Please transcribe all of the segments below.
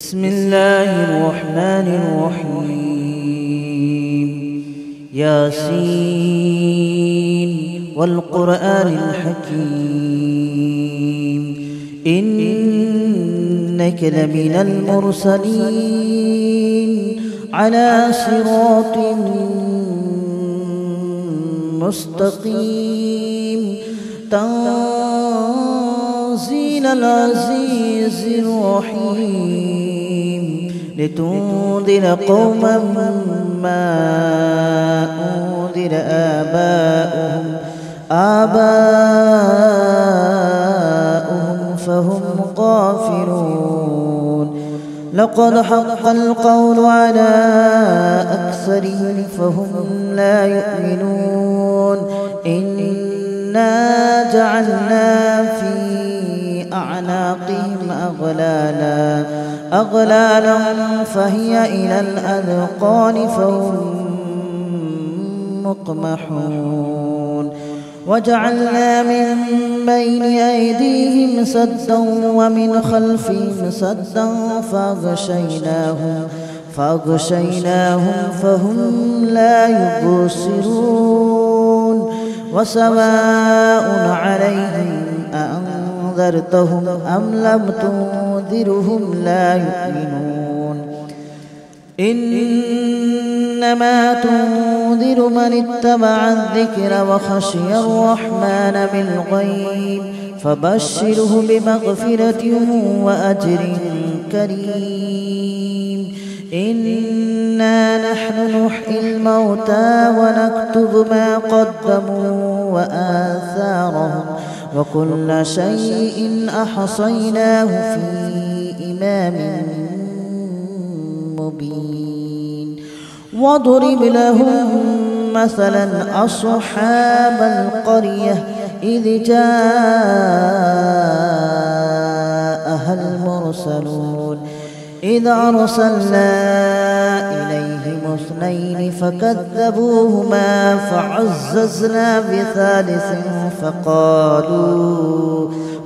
بسم الله الرحمن الرحيم. ياسين والقرآن الحكيم إنك لمن المرسلين على صراط مستقيم تنزيل العزيز الرحيم لتنذر قوما ما أنذر آباؤهم فهم غافلون. لقد حق القول على أكثرهم فهم لا يؤمنون. إنا جعلنا في أعناقهم أغلالا فهي إلى الأذقان فهم مقمحون. وجعلنا من بين أيديهم سدا ومن خلفهم سدا فأغشيناهم فهم لا يبصرون. وسواء عليهم أأنذرتهم أم لم تنذرهم لا يؤمنون. إنما تنذر من اتبع الذكر وخشي الرحمن بالغيب فبشره بمغفرة وأجر كريم. إنا نحن نحيي الموتى ونكتب ما قدموا وآثارهم وكل شيء أحصيناه في إمام مبين. واضرب لهم مثلا أصحاب القرية إذ جاءها المرسلون إذ أرسلنا إليهم اثنين فكذبوهما فعززنا بثالث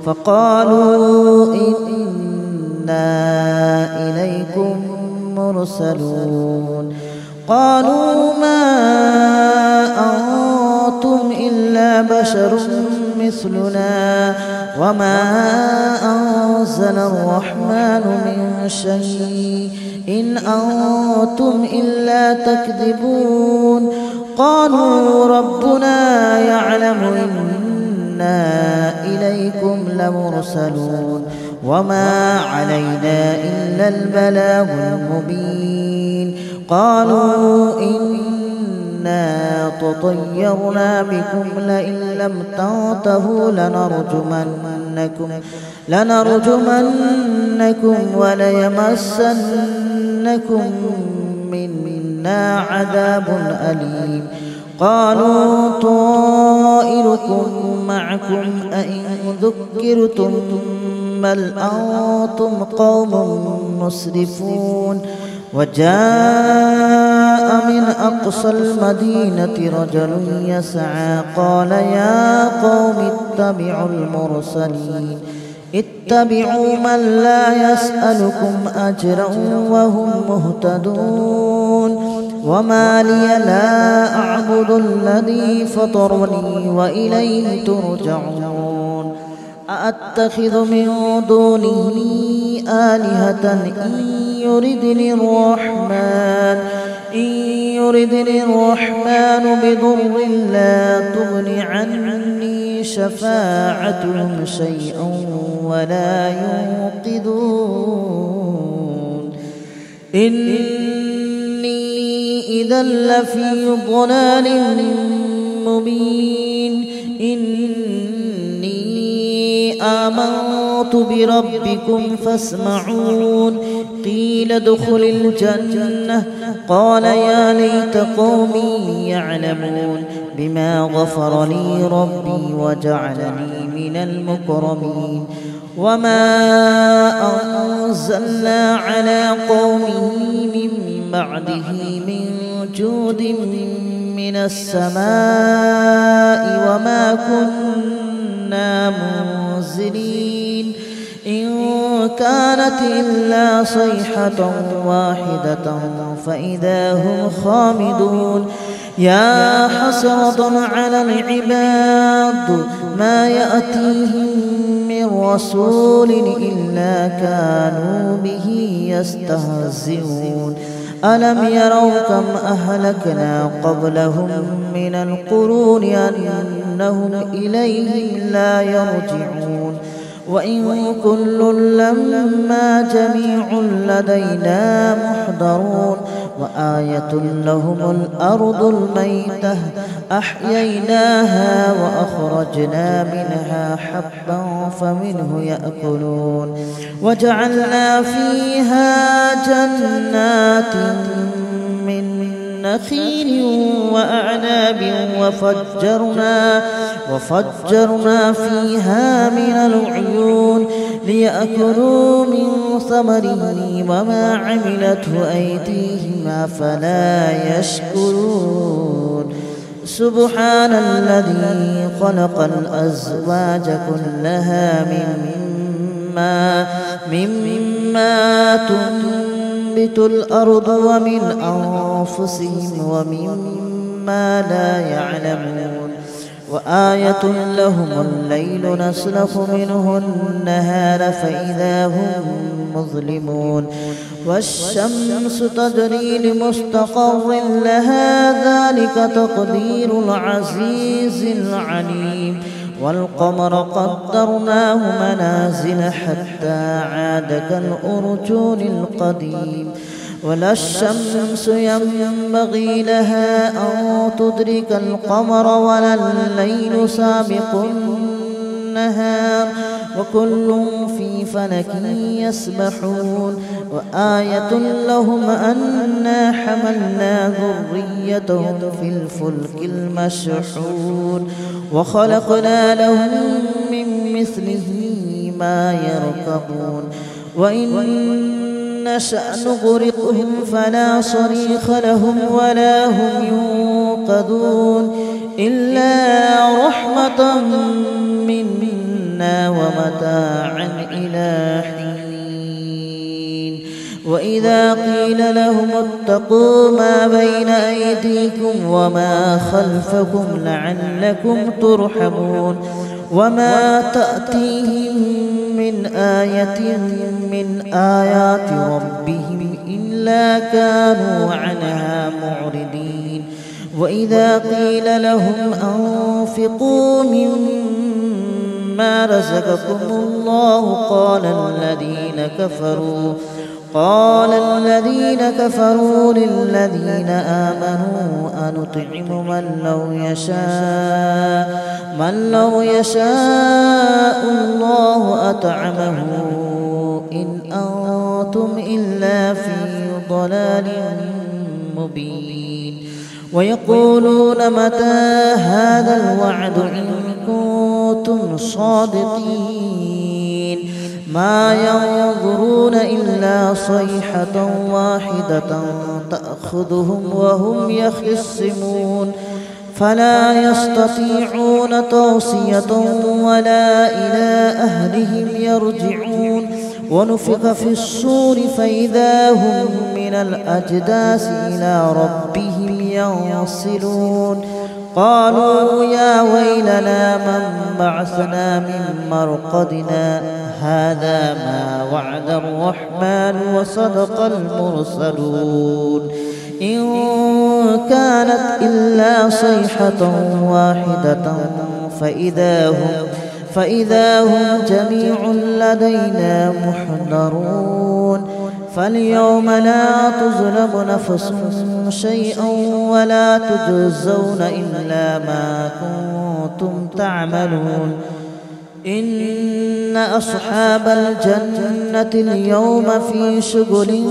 فقالوا إنا إليكم مرسلون. قالوا ما أنتم إلا بشر مثلنا وما أنزل الرحمن من شيء إن أنتم إلا تكذبون. قالوا ربنا يعلم إنا إليكم لمرسلون وما علينا إلا البلاغ المبين. قالوا إنا تطيرنا بكم لئن لم تنتهوا لنرجمنكم وليمسنكم منا عذاب أليم. قالوا طائركم معكم أئن ذكرتم بل أنتم قوم مسرفون. وجاء من أقصى المدينة رجل يسعى قال يا قوم اتبعوا من لا يسألكم أجرا وهم مهتدون. وما لي لا أعبد الذي فطرني وإليه ترجعون. أأتخذ من دونه آلهة إن يردني الرحمن بضر لا تغن عني شفاعتهم شيئا ولا ينقذون. إني إذا لفي ضلال مبين. آمنت بربكم فاسمعون. قيل ادخل الجنة قال يا ليت قومي يعلمون بما غفر لي ربي وجعلني من المكرمين. وما أنزلنا على قومه من بعده من جود من السماء وما كنا منزلين. إن كانت إلا صيحة واحدة فإذا هم خامدون يا حسرة على العباد ما يأتيهم من رسول إلا كانوا به يستهزئون ألم يروا كم أهلكنا قبلهم من القرون أنهم إليهم لا يرجعون وإن كل لما جميع لدينا محضرون وآية لهم الأرض الميتة أحييناها وأخرجنا منها حبا فمنه يأكلون وجعلنا فيها جنات من نخيل وأعناب وفجرنا فيها من العيون ليأكلوا من ثمره وما عملته أيديهم أفلا يشكرون سبحان الذي خلق الأزواج كلها مما تنبت الأرض ومن أنفسهم ومما لا يعلمون وآية لهم الليل نسلخ منه النهار فإذا هم مظلمون والشمس تجري لمستقر لها ذلك تقدير العزيز العليم والقمر قدرناه منازل حتى عاد كالأرجون القديم ولا الشمس ينبغي لها أن تدرك القمر ولا الليل سابق النهار وكل في فلك يسبحون وآية لهم أنا حملنا ذريتهم في الفلك المشحون وخلقنا لهم من مثله ما يركبون وإن نشأ نغرقهم فلا صريخ لهم ولا هم ينقذون إلا رحمة منا ومتاعا إلى حين وإذا قيل لهم اتقوا ما بين أيديكم وما خلفكم لعلكم ترحمون وما تأتيهم من آية من آيات ربهم إلا كانوا عنها معرضين وإذا قيل لهم أنفقوا مما رزقكم الله قال الذين كفروا للذين آمنوا أنطعم من لو يشاء الله أطعمه إن أنتم إلا في ضلال مبين ويقولون متى هذا الوعد إن كنتم صادقين ما ينظرون إلا صيحة واحدة تأخذهم وهم يخصمون فلا يستطيعون توصية ولا إلى أهلهم يرجعون ونفخ في الصور فإذا هم من الأجداث إلى ربهم ينصلون قالوا يا ويلنا من بعثنا من مرقدنا هذا ما وعد الرحمن وصدق المرسلون إن كانت إلا صيحة واحدة فإذا هم جميع لدينا محضرون فاليوم لا تظلم نفس شيئا ولا تجزون إلا ما كنتم تعملون إن أصحاب الجنة اليوم في شغل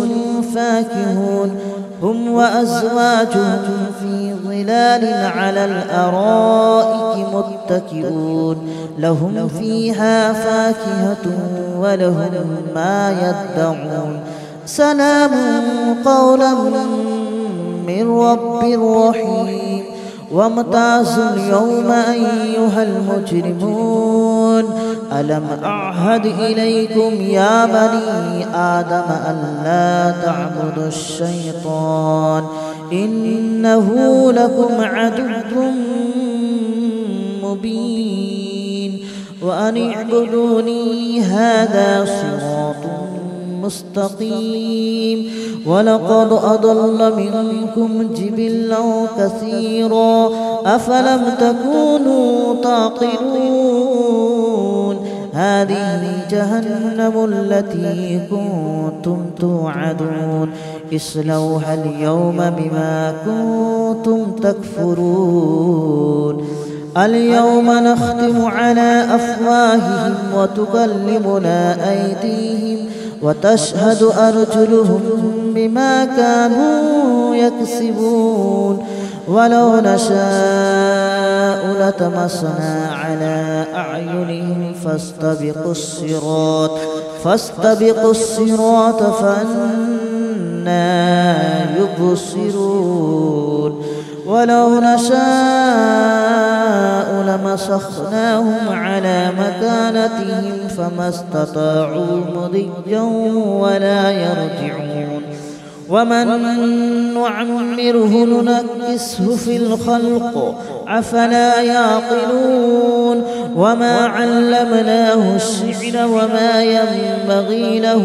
فاكهون هم وأزواجهم في ظلال على الأرائك متكئون لهم فيها فاكهة ولهم ما يدعون سلام قولا من رب رحيم وامتازوا اليوم أيها المجرمون ألم أعهد إليكم يا بني آدم ألا تعبدوا الشيطان إنه لكم عدو مبين وأن اعبدوني هذا صراط مستقيم ولقد أضل منكم جبلا كثيرا أفلم تكونوا تعقلون هذه جهنم التي كنتم توعدون اصلوها اليوم بما كنتم تكفرون اليوم نختم على أفواههم وتكلمنا أيديهم وتشهد أرجلهم بما كانوا يكسبون ولو نشاء لطمسنا على أعينهم فاستبقوا الصراط فأنى يبصرون ولو نشاء لمسخناهم على مكانتهم فما استطاعوا مضيا ولا يرجعون ومن نعمره ننكسه في الخلق أفلا يعقلون وما علمناه الشعر وما ينبغي له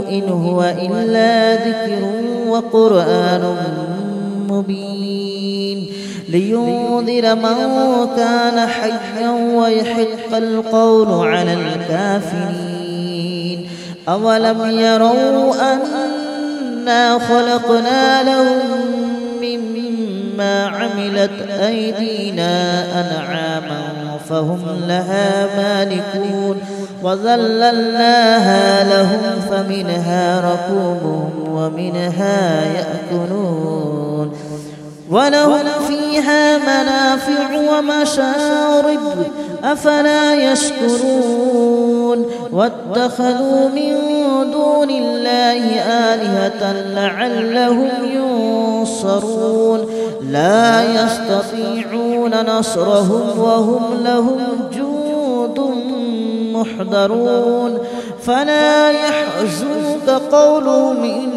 إن هو إلا ذكر وقرآن مبين لينذر من كان حيا ويحق القول على الكافرين أولم يروا أنا خلقنا لهم مما عملت أيدينا أنعاما فهم لها مالكون وذللناها لهم فمنها ركوبهم ومنها يأكلون ولهم فيها منافع ومشارب أفلا يشكرون واتخذوا من دون الله آلهة لعلهم ينصرون لا يستطيعون نصرهم وهم لهم جند محضرون فلا يحزنك قولهم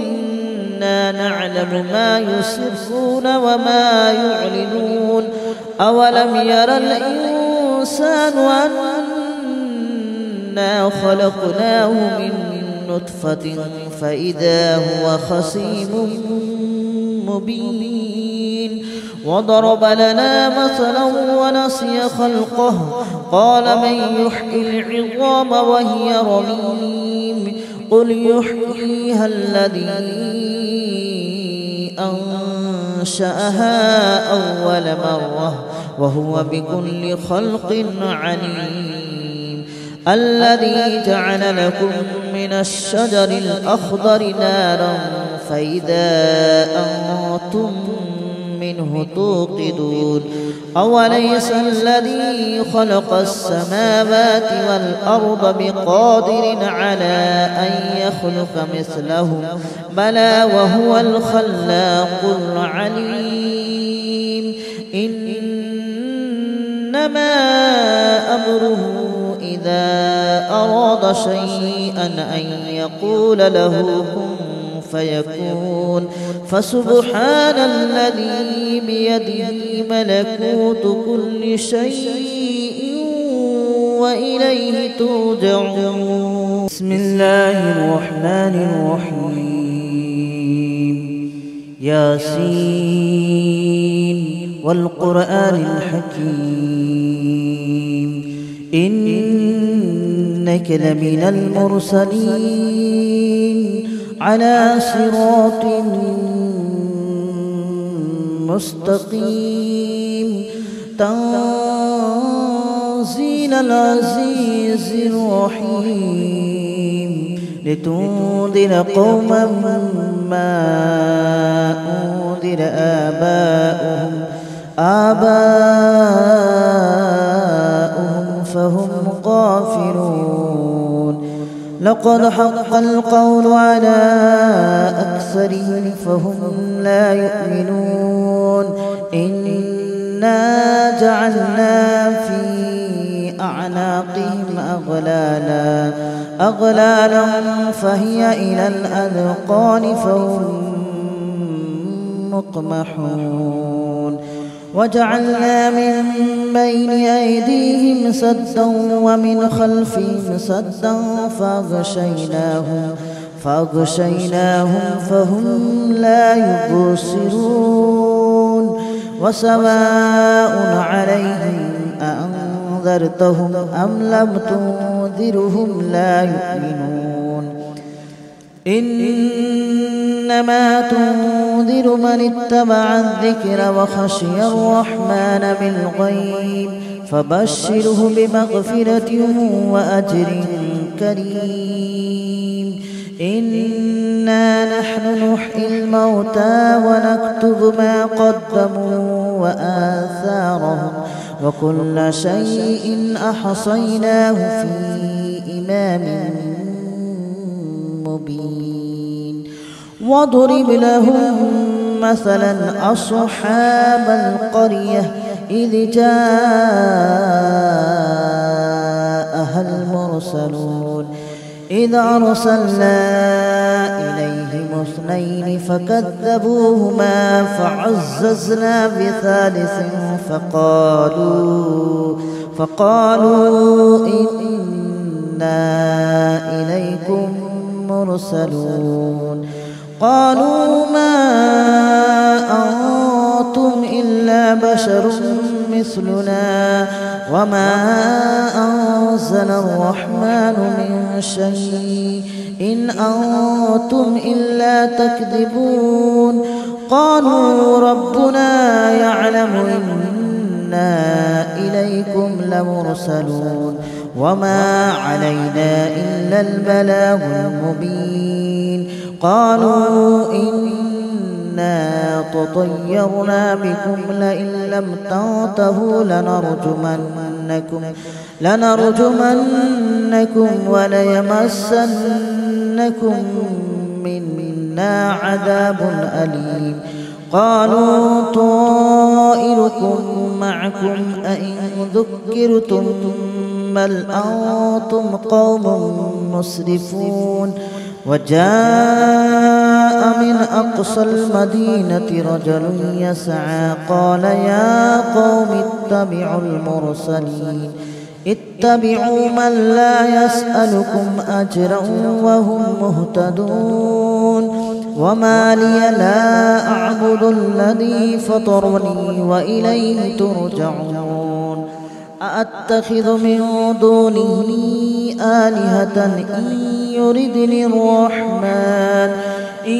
إنا نعلم ما يسرون وما يعلنون أولم ير الإنسان أنا خلقناه من نطفة فإذا هو خصيم مبين وضرب لنا مثلا ونسي خلقه قال من يحيي العظام وهي رميم قل يحييها الذي أنشأها أول مرة وهو بكل خلق عليم الذي جعل لكم من الشجر الأخضر نارا فإذا أنتم منه توقدون أوليس الذي خلق السماوات والأرض بقادر على أن يخلق مثلهم بلى وهو الخلاق العليم إنما أمره إذا أراد شيئا أن يقول له كن فيكون فسبحان الذي بيده ملكوت كل شيء وإليه ترجعون بسم الله الرحمن الرحيم ياسين والقرآن الحكيم إنك لمن المرسلين على صراط مستقيم تنزيل العزيز الرحيم لتنذر قوما ما أنذر آباؤهم فهم غافلون لقد حق القول على أكثرهم فهم لا يؤمنون إنا جعلنا في أعناقهم أغلالا فهي إلى الأذقان فهم مقمحون وجعلنا من بين أيديهم سدا ومن خلفهم سدا فأغشيناهم فهم لا يبصرون وسواء عليهم أأنذرتهم أم لم تنذرهم لا يؤمنون إنما تنذر من اتبع الذكر وخشي الرحمن بالغيب فبشره بمغفرة وأجر كريم إنا نحن نحيي الموتى ونكتب ما قدموا وآثارهم وكل شيء أحصيناه في إمام مبين واضرب لهم مثلا أصحاب القرية إذ جاءها المرسلون إذ أرسلنا إليهم اثنين فكذبوهما فعززنا بثالث فقالوا إنا إليكم مرسلون قالوا ما أنتم إلا بشر مثلنا وما أنزل الرحمن من شيء إن أنتم إلا تكذبون قالوا ربنا يعلم إنا إليكم لمرسلون وما علينا إلا البلاغ المبين قالوا إنا تطيرنا بكم لئن لم تنتهوا لنرجمنكم وليمسنكم منا عذاب أليم قالوا طائركم معكم أئن ذكرتم بل أنتم قوم مسرفون وجاء من أقصى المدينة رجل يسعى قال يا قوم اتبعوا من لا يسألكم أجرا وهم مهتدون وما لي لا أعبد الذي فطرني وإليه ترجعون أأتخذ من دونه آلهة إن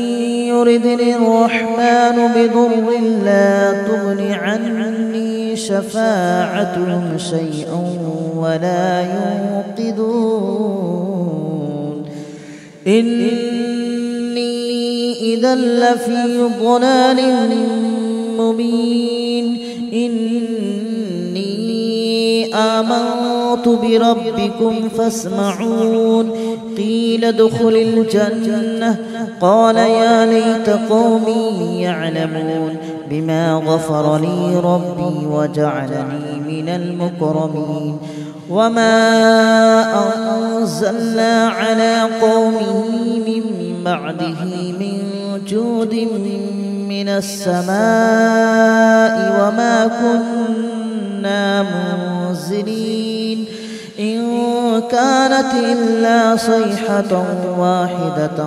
يردني الرحمن بضر لا تغن عني شفاعتهم شيئا ولا ينقذون إني إذا لفي ضلال مبين إني آمنت بربكم فاسمعون قيل ادخل الجنة قال يا ليت قومي يعلمون بما غفر لي ربي وجعلني من المكرمين وما أنزلنا على قومه من بعده من جود من السماء وما كنا منزلين إن كانت إلا صيحة واحدة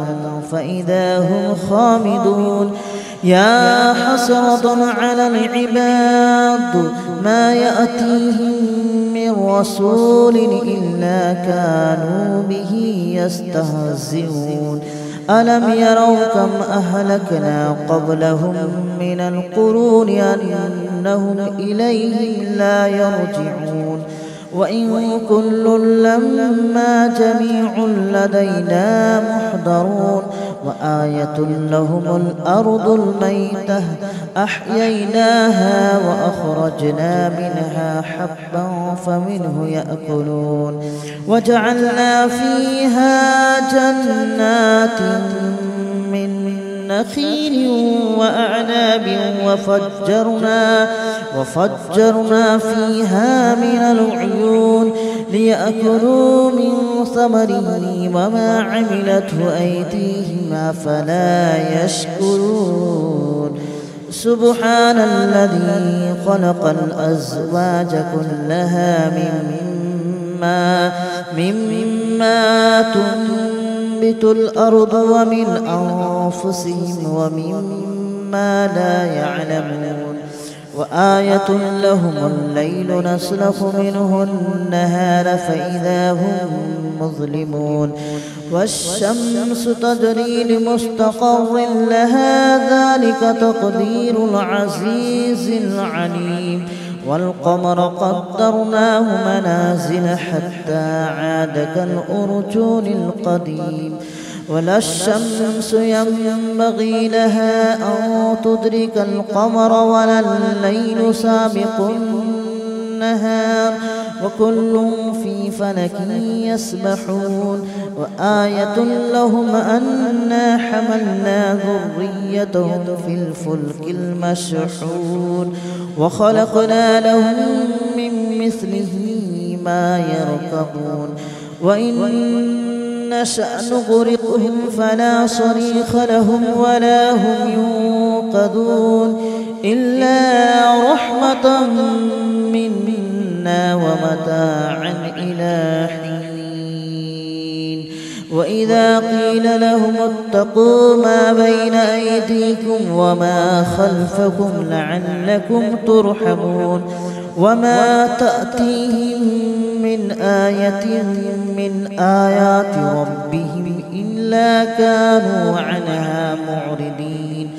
فإذا هم خامدون يا حسرة على العباد ما يأتيهم من رسول إلا كانوا به يستهزئون ألم يروا كم أهلكنا قبلهم من القرون أنهم إليهم لا يرجعون وإن كل لما جميع لدينا محضرون وآية لهم الأرض الميتة أحييناها وأخرجنا منها حبا فمنه يأكلون وجعلنا فيها جنات من نخيل وأعناب وفجرنا فيها من العيون ليأكلوا من ثمره وما عملته أيديهم أفلا يشكرون سبحان الذي خلق الأزواج كلها مما تنبت الأرض ومن أنفسهم ومما لا يعلمون وآية لهم الليل نسلخ منه النهار فإذا هم مظلمون والشمس تجري لمستقر لها ذلك تقدير العزيز العليم والقمر قدرناه منازل حتى عاد كالأرجون القديم ولا الشمس ينبغي لها أن تدرك القمر ولا الليل سابق النهار وكل في فلك يسبحون وآية لهم أنا حملنا ذريتهم في الفلك المشحون وخلقنا لهم من مثله ما يركبون وإن نشأ نغرقهم فلا صريخ لهم ولا هم ينقذون إلا رحمة منا ومتاعا إلى حين وإذا قيل لهم اتقوا ما بين أيديكم وما خلفكم لعلكم ترحمون وما تأتيهم من آية من آيات ربهم إلا كانوا عنها معرضين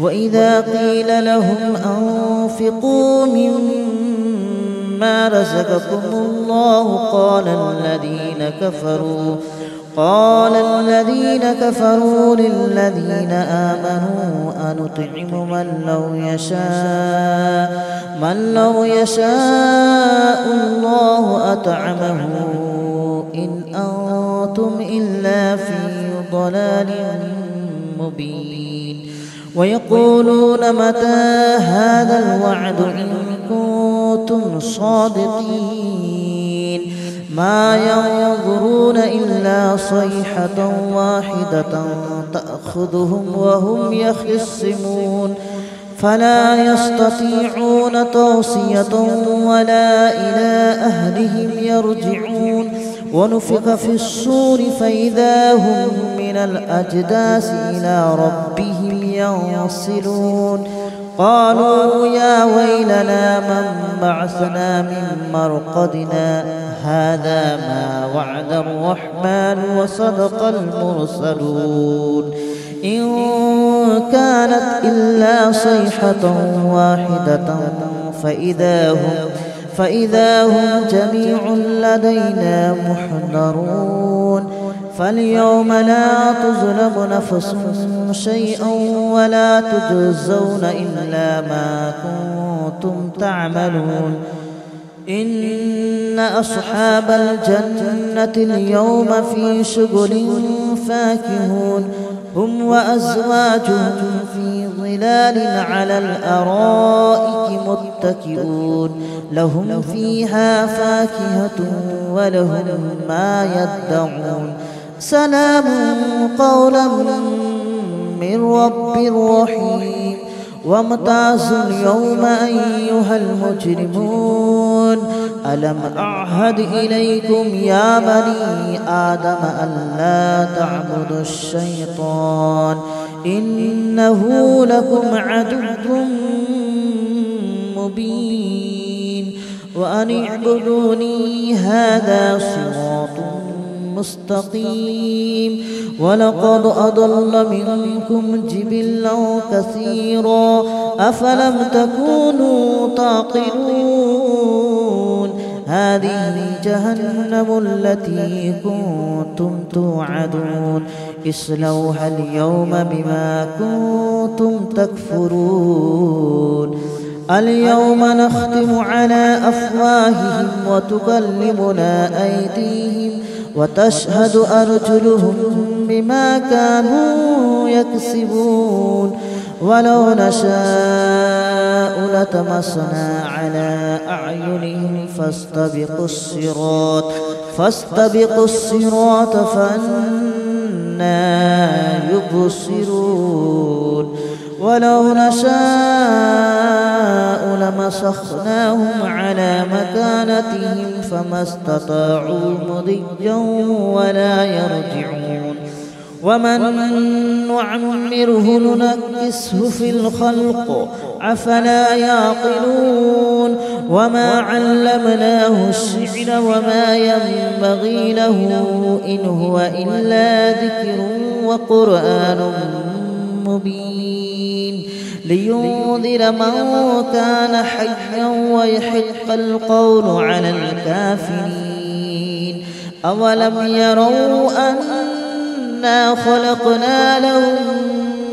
وإذا قيل لهم أنفقوا مما رزقكم الله قال الذين كفروا للذين آمنوا أنطعم من لو يشاء الله أطعمه إن أنتم إلا في ضلال مبين ويقولون متى هذا الوعد إن كنتم صادقين ما ينظرون إلا صيحة واحدة تأخذهم وهم يخصمون فلا يستطيعون توصية ولا إلى أهلهم يرجعون ونفخ في الصور فإذا هم من الأجداث إلى ربهم ينسلون قالوا يا ويلنا من بعثنا من مرقدنا هذا ما وعد الرحمن وصدق المرسلون إن كانت إلا صيحة واحدة فإذا هم جميع لدينا محضرون فاليوم لا تظلم نفس شيئا ولا تجزون إلا ما كنتم تعملون إن أصحاب الجنة اليوم في شغل فاكهون هم وأزواجهم في ظلال على الأرائك متكئون لهم فيها فاكهة ولهم ما يدعون سلام قولا من رب رحيم وامتازوا اليوم أيها المجرمون ألم أعهد إليكم يا بني آدم ألا تعبدوا الشيطان إنه لكم عدو مبين وأن اعبدوني هذا صراط مستقيم ولقد أضل منكم جبلا كثيرا أفلم تكونوا تعقلون هذه جهنم التي كنتم توعدون اصلوها اليوم بما كنتم تكفرون اليوم نختم على أفواههم وتكلمنا أيديهم وتشهد أرجلهم بما كانوا يكسبون ولو نشاء لطمسنا على أعينهم فاستبقوا الصراط فأنى يبصرون ولو نشاء لمسخناهم على مكانتهم فما استطاعوا مضيا ولا يرجعون ومن نعمره ننكسه في الخلق أفلا يعقلون وما علمناه الشعر وما ينبغي له إن هو إلا ذكر وقرآن مبين لينذر من كان حيا ويحق القول على الكافرين أولم يروا أنا خلقنا لهم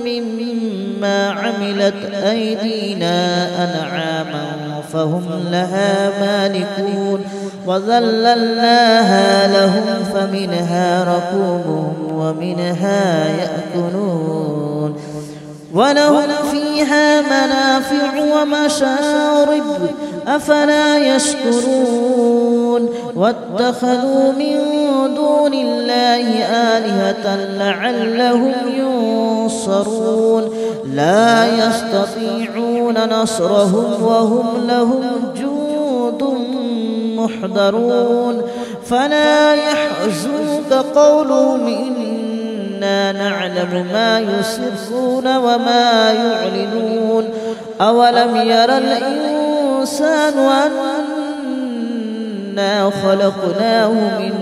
مما عملت أيدينا أنعاما فهم لها مالكون وذللناها لهم فمنها ركوبهم ومنها يأكلون ولهم فيها منافع ومشارب أفلا يشكرون واتخذوا من دون الله آلهة لعلهم ينصرون لا يستطيعون نصرهم وهم لهم جند محضرون فلا يحزنك قولهم إنا نعلم ما يسرون وما يعلنون أولم ير الإنسان أنا خلقناه من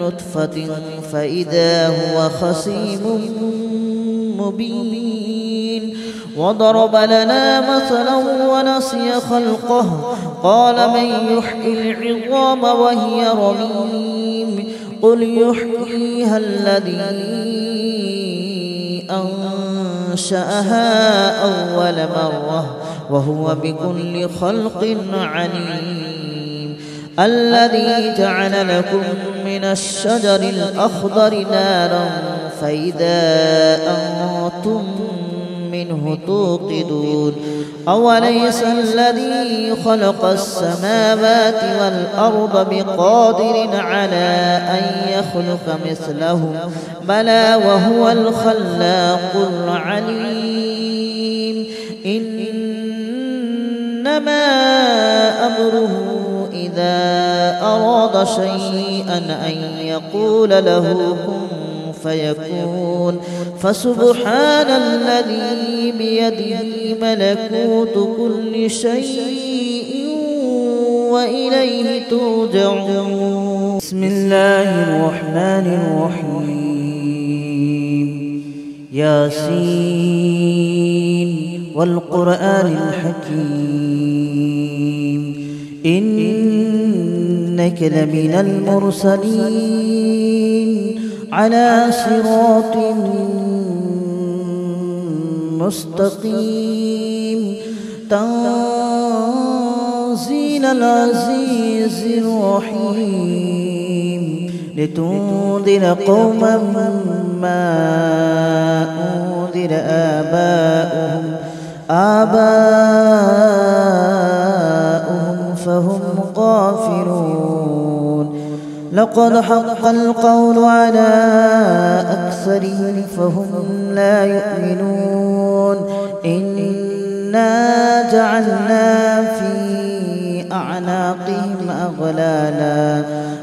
نطفة فإذا هو خصيم مبين وضرب لنا مثلا ونسي خلقه قال من يحيي العظام وهي رميم قل يحييها الذي أنشأها أول مرة وهو بكل خلق عليم الذي جعل لكم من الشجر الأخضر نارا فإذا أنتم منه توقدون أوليس الذي خلق السماوات والأرض بقادر على أن يخلق مثلهم بلى وهو الخلاق العليم إنما أمره إذا أراد شيئا أن يقول له كن فيكون فسبحان الذي بيده ملكوت كل شيء وإليه ترجعون بسم الله الرحمن الرحيم ياسين والقرآن الحكيم إنك لمن المرسلين على صراط مستقيم تنزيل العزيز الرحيم لتنذر قوما ما أنذر آباؤهم فهم غافلون لقد حق القول على أكثرهم فهم لا يؤمنون إنا جعلنا في أعناقهم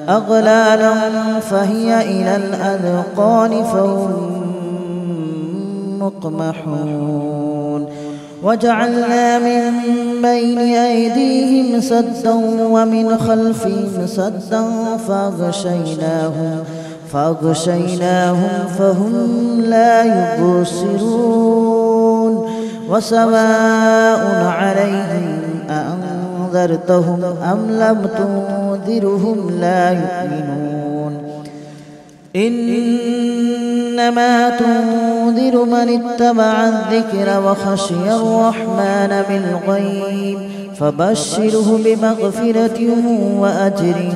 أغلالا فهي إلى الأذقان فهم مقمحون وجعلنا من بين أيديهم سدا ومن خلفهم سدا فأغشيناهم فهم لا يبصرون وسواء عليهم أأنذرتهم أم لم تنذرهم لا يؤمنون إنما تنذر من اتبع الذكر وخشي الرحمن بالغيب فبشره بمغفرة وأجر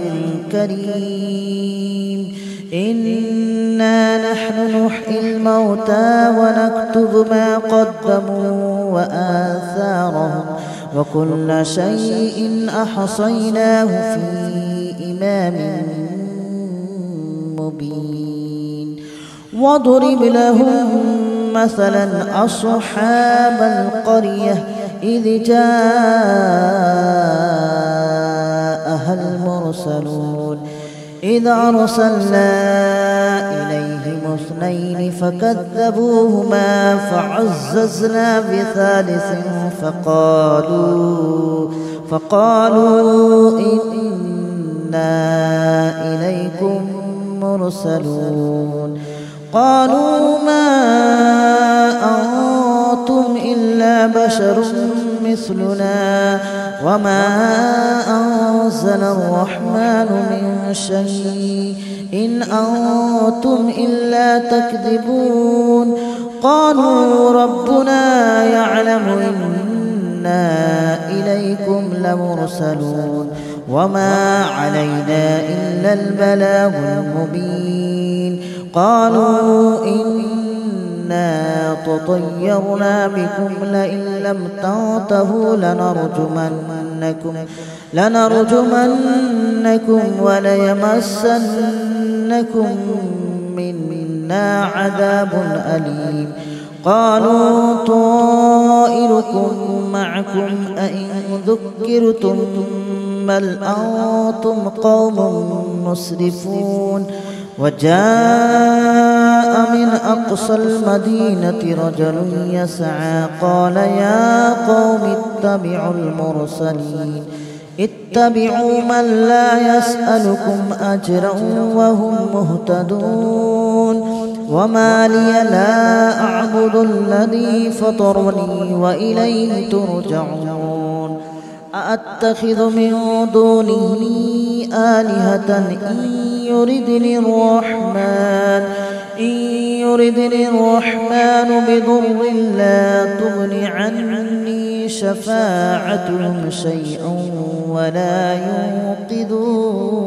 كريم إنا نحن نحيي الموتى ونكتب ما قدموا وكل شيء أحصيناه في إمام مبين واضرب لهم مثلا أصحاب القرية إذ جاءها المرسلون إذ أرسلنا إليهم اثنين فكذبوهما فعززنا بثالث فقالوا إنا إليكم مرسلون قالوا ما أنتم إلا بشر مثلنا وما أنزل الرحمن من شيء إن أنتم إلا تكذبون قالوا ربنا يعلم إنا إليكم لمرسلون وما علينا إلا البلاغ المبين قالوا إنا تطيرنا بكم لئن لم تنتهوا لنرجمنكم وليمسنكم منا عذاب أليم قالوا طائركم معكم أئن ذكرتم بل أنتم قوم مسرفون وجاء من أقصى المدينة رجل يسعى قال يا قوم اتبعوا من لا يسألكم أجرا وهم مهتدون وما لي لا أعبد الذي فطرني وإليه ترجعون أأتخذ من دونه آلهة إن يردني الرحمن بضر لا تغن عني شفاعتهم شيئا ولا ينقذون